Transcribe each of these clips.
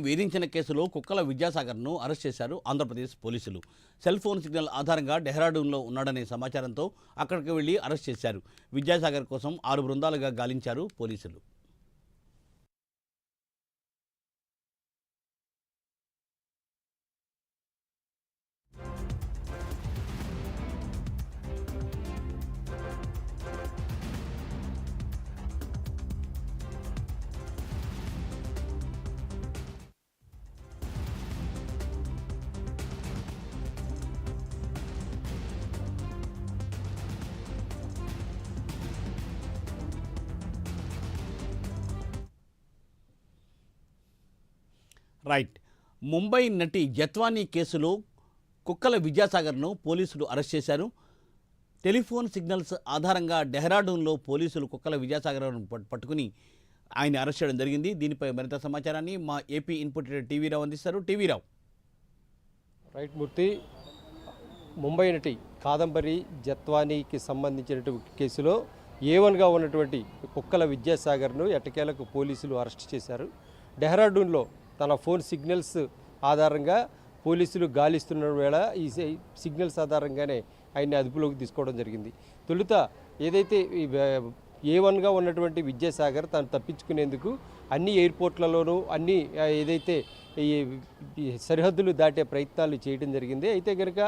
వేధించిన కేసులో కుక్కల విద్యాసాగర్ను అరెస్ట్ చేశారు ఆంధ్రప్రదేశ్ పోలీసులు. సెల్ ఫోన్ సిగ్నల్ ఆధారంగా డెహ్రాడూన్లో ఉన్నాడనే సమాచారంతో అక్కడికి వెళ్లి అరెస్ట్ చేశారు. విద్యాసాగర్ కోసం 6 బృందాలుగా గాలించారు పోలీసులు. రైట్. ముంబై నటి జత్వానీ కేసులో కుక్కల విద్యాసాగర్ను పోలీసులు అరెస్ట్ చేశారు. టెలిఫోన్ సిగ్నల్స్ ఆధారంగా డెహ్రాడూన్లో పోలీసులు కుక్కల విద్యాసాగర్ను పట్టుకుని ఆయన అరెస్ట్ చేయడం జరిగింది. దీనిపై మరింత సమాచారాన్ని మా ఏపీ ఇన్పుట్ టీవీ రావు అందిస్తారు. టీవీ రావు. రైట్ మూర్తి, ముంబై నటి కాదంబరి జత్వానీకి సంబంధించినటువంటి కేసులో A1గా ఉన్నటువంటి కుక్కల విద్యాసాగర్ను ఎట్టకేలకు పోలీసులు అరెస్ట్ చేశారు. డెహ్రాడూన్లో తన ఫోన్ సిగ్నల్స్ ఆధారంగా పోలీసులు గాలిస్తున్న వేళ ఈ సిగ్నల్స్ ఆధారంగానే ఆయన్ని అదుపులోకి తీసుకోవడం జరిగింది. తొలుత ఏదైతే A1గా ఉన్నటువంటి విద్యాసాగర్ తాను తప్పించుకునేందుకు అన్ని ఎయిర్పోర్ట్లలోనూ అన్ని ఏదైతే ఈ సరిహద్దులు దాటే ప్రయత్నాలు చేయడం జరిగింది. అయితే కనుక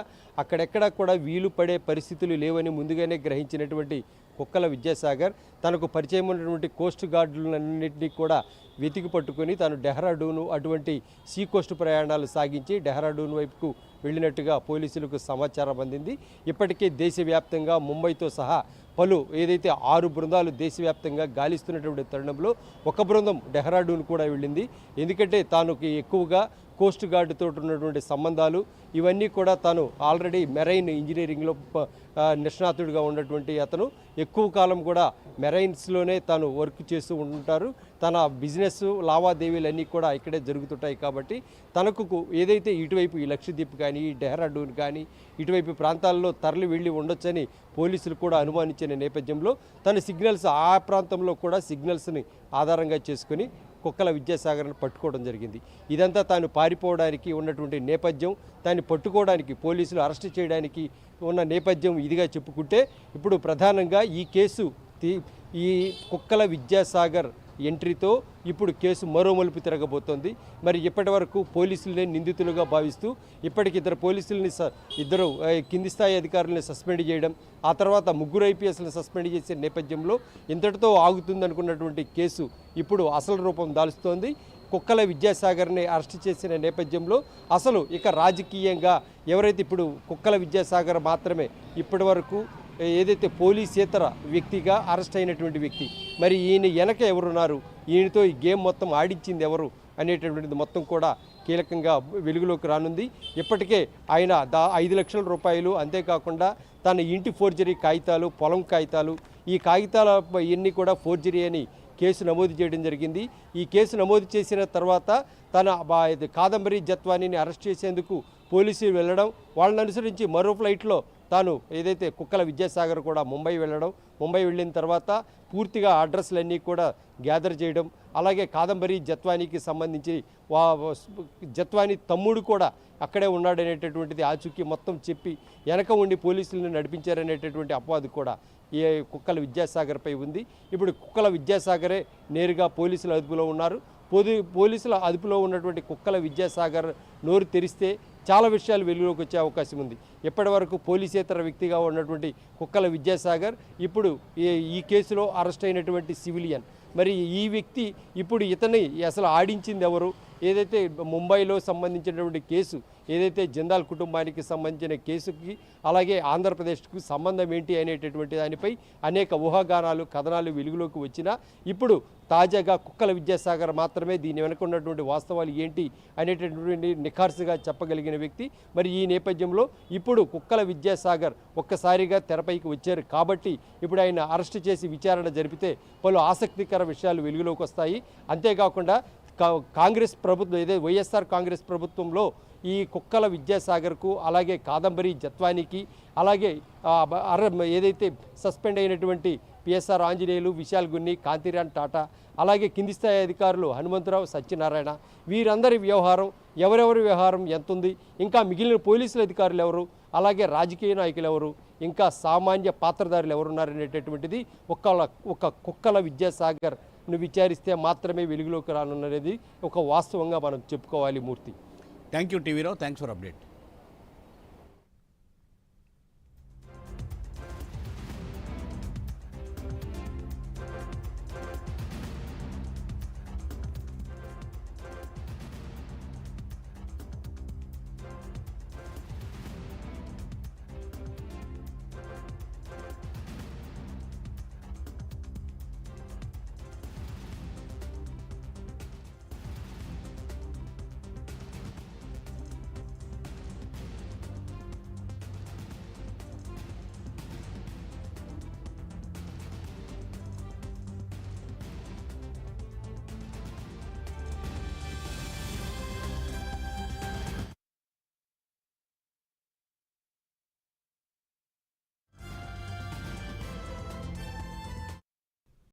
అక్కడెక్కడ కూడా వీలు పడే పరిస్థితులు లేవని ముందుగానే గ్రహించినటువంటి కుక్కల విద్యాసాగర్ తనకు పరిచయం ఉన్నటువంటి కోస్ట్ గార్డులన్నింటినీ కూడా వెతికి పట్టుకొని తాను డెహ్రాడూను అటువంటి సీ కోస్ట్ ప్రయాణాలు సాగించి డెహ్రాడూన్ వైపుకు వెళ్ళినట్టుగా పోలీసులకు సమాచారం అందింది. ఇప్పటికే దేశవ్యాప్తంగా ముంబైతో సహా పలు ఏదైతే 6 బృందాలు దేశవ్యాప్తంగా గాలిస్తున్నటువంటి తరుణంలో ఒక బృందం డెహ్రాడూన్ కూడా వెళ్ళింది. ఎందుకంటే తాను ఎక్కువగా కోస్ట్ గార్డుతో ఉన్నటువంటి సంబంధాలు ఇవన్నీ కూడా తాను ఆల్రెడీ మెరైన్ ఇంజనీరింగ్లో నిష్ణాతుడిగా ఉన్నటువంటి అతను ఎక్కువ కాలం కూడా మెరైన్స్లోనే తాను వర్క్ చేస్తూ ఉంటారు. తన బిజినెస్ లావాదేవీలన్నీ కూడా ఇక్కడే జరుగుతుంటాయి. కాబట్టి తనకు ఏదైతే ఇటువైపు ఈ లక్షద్వీప్ కానీ ఈ డెహ్రాడూన్ కానీ ఇటువైపు ప్రాంతాల్లో తరలి వెళ్ళి ఉండొచ్చని పోలీసులు కూడా అనుమానించిన నేపథ్యంలో తన సిగ్నల్స్ ఆ ప్రాంతంలో కూడా సిగ్నల్స్ని ఆధారంగా చేసుకుని కుక్కల విద్యాసాగర్ను పట్టుకోవడం జరిగింది. ఇదంతా తాను పారిపోవడానికి ఉన్నటువంటి నేపథ్యం, తాను పట్టుకోవడానికి పోలీసులు అరెస్ట్ చేయడానికి ఉన్న నేపథ్యం ఇదిగా చెప్పుకుంటే ఇప్పుడు ప్రధానంగా ఈ కేసు ఈ కుక్కల విద్యాసాగర్ ఎంట్రీతో ఇప్పుడు కేసు మరో మలుపు తిరగబోతోంది. మరి ఇప్పటి వరకు పోలీసులనే నిందితులుగా భావిస్తూ ఇప్పటికి ఇద్దరు కింది స్థాయి అధికారులను సస్పెండ్ చేయడం, ఆ తర్వాత 3 IPSలను సస్పెండ్ చేసే నేపథ్యంలో ఇంతటితో ఆగుతుందనుకున్నటువంటి కేసు ఇప్పుడు అసలు రూపం దాలుస్తోంది. కుక్కల విద్యాసాగర్ని అరెస్ట్ చేసిన నేపథ్యంలో అసలు ఇక రాజకీయంగా ఎవరైతే ఇప్పుడు కుక్కల విద్యాసాగర్ మాత్రమే ఇప్పటి వరకు ఏదైతే పోలీసేతర వ్యక్తిగా అరెస్ట్ అయినటువంటి వ్యక్తి, మరి ఈయన వెనక ఎవరున్నారు, ఈయనతో ఈ గేమ్ మొత్తం ఆడించింది ఎవరు అనేటటువంటిది మొత్తం కూడా కీలకంగా వెలుగులోకి రానుంది. ఇప్పటికే ఆయన 5 లక్షల రూపాయలు, అంతేకాకుండా తన ఇంటి ఫోర్జరీ కాగితాలు, పొలం కాగితాలు, ఈ కాగితాల ఇవన్నీ కూడా ఫోర్జరీ అని కేసు నమోదు చేయడం జరిగింది. ఈ కేసు నమోదు చేసిన తర్వాత తన కాదంబరి జత్వానీని అరెస్ట్ చేసేందుకు పోలీసులు వెళ్ళడం, వాళ్ళని అనుసరించి మరో ఫ్లైట్లో తాను ఏదైతే కుక్కల విద్యాసాగర్ కూడా ముంబై వెళ్ళిన తర్వాత పూర్తిగా అడ్రస్లన్నీ కూడా గ్యాదర్ చేయడం, అలాగే కాదంబరి జత్వానీకి సంబంధించి జత్వానీ తమ్ముడు కూడా అక్కడే ఉన్నాడనేటటువంటిది ఆచూకీ మొత్తం చెప్పి వెనక ఉండి పోలీసులను నడిపించారనేటటువంటి అపవాదు కూడా ఈ కుక్కల విద్యాసాగర్పై ఉంది. ఇప్పుడు కుక్కల విద్యాసాగరే నేరుగా పోలీసుల అదుపులో ఉన్నారు. పోలీసుల అదుపులో ఉన్నటువంటి కుక్కల విద్యాసాగర్ నోరు తెరిస్తే చాలా విషయాలు వెలుగులోకి వచ్చే అవకాశం ఉంది. ఇప్పటి వరకు పోలీసేతర వ్యక్తిగా ఉన్నటువంటి కుక్కల విద్యాసాగర్ ఇప్పుడు ఈ కేసులో అరెస్ట్ అయినటువంటి సివిలియన్. మరి ఈ వ్యక్తి ఇప్పుడు ఇతన్ని అసలు ఆడించింది ఎవరు, ఏదైతే ముంబైలో సంబంధించినటువంటి కేసు ఏదైతే జిందాల్ కుటుంబానికి సంబంధించిన కేసుకి అలాగే ఆంధ్రప్రదేశ్కు సంబంధం ఏంటి అనేటటువంటి దానిపై అనేక ఊహాగానాలు కథనాలు వెలుగులోకి వచ్చినా ఇప్పుడు తాజాగా కుక్కల విద్యాసాగర్ మాత్రమే దీని వెనుక ఉన్నటువంటి వాస్తవాలు ఏంటి అనేటటువంటి నిఖార్సుగా చెప్పగలిగిన వ్యక్తి. మరి ఈ నేపథ్యంలో ఇప్పుడు కుక్కల విద్యాసాగర్ ఒక్కసారిగా తెరపైకి వచ్చారు కాబట్టి ఇప్పుడు ఆయన అరెస్ట్ చేసి విచారణ జరిపితే పలు ఆసక్తికర విషయాలు వెలుగులోకి వస్తాయి. అంతేకాకుండా కాంగ్రెస్ ప్రభుత్వం వైఎస్ఆర్ కాంగ్రెస్ ప్రభుత్వంలో ఈ కుక్కల విద్యాసాగర్కు అలాగే కాదంబరి జత్వానీకి అలాగే ఏదైతే సస్పెండ్ అయినటువంటి పిఎస్ఆర్ ఆంజనేయులు, విశాల్ గున్ని, కాంతిరాన్ టాటా, అలాగే కింది స్థాయి అధికారులు హనుమంతరావు, సత్యనారాయణ, వీరందరి వ్యవహారం, ఎవరెవరి వ్యవహారం ఎంతుంది, ఇంకా మిగిలిన పోలీసుల అధికారులు ఎవరు, అలాగే రాజకీయ నాయకులు ఎవరు, ఇంకా సామాన్య పాత్రధారులు ఎవరున్నారనేటటువంటిది ఒక కుక్కల విద్యాసాగర్ను విచారిస్తే మాత్రమే వెలుగులోకి రానున్నది ఒక వాస్తవంగా మనం చెప్పుకోవాలి. Murthy, thank you TV Rao, thanks for update.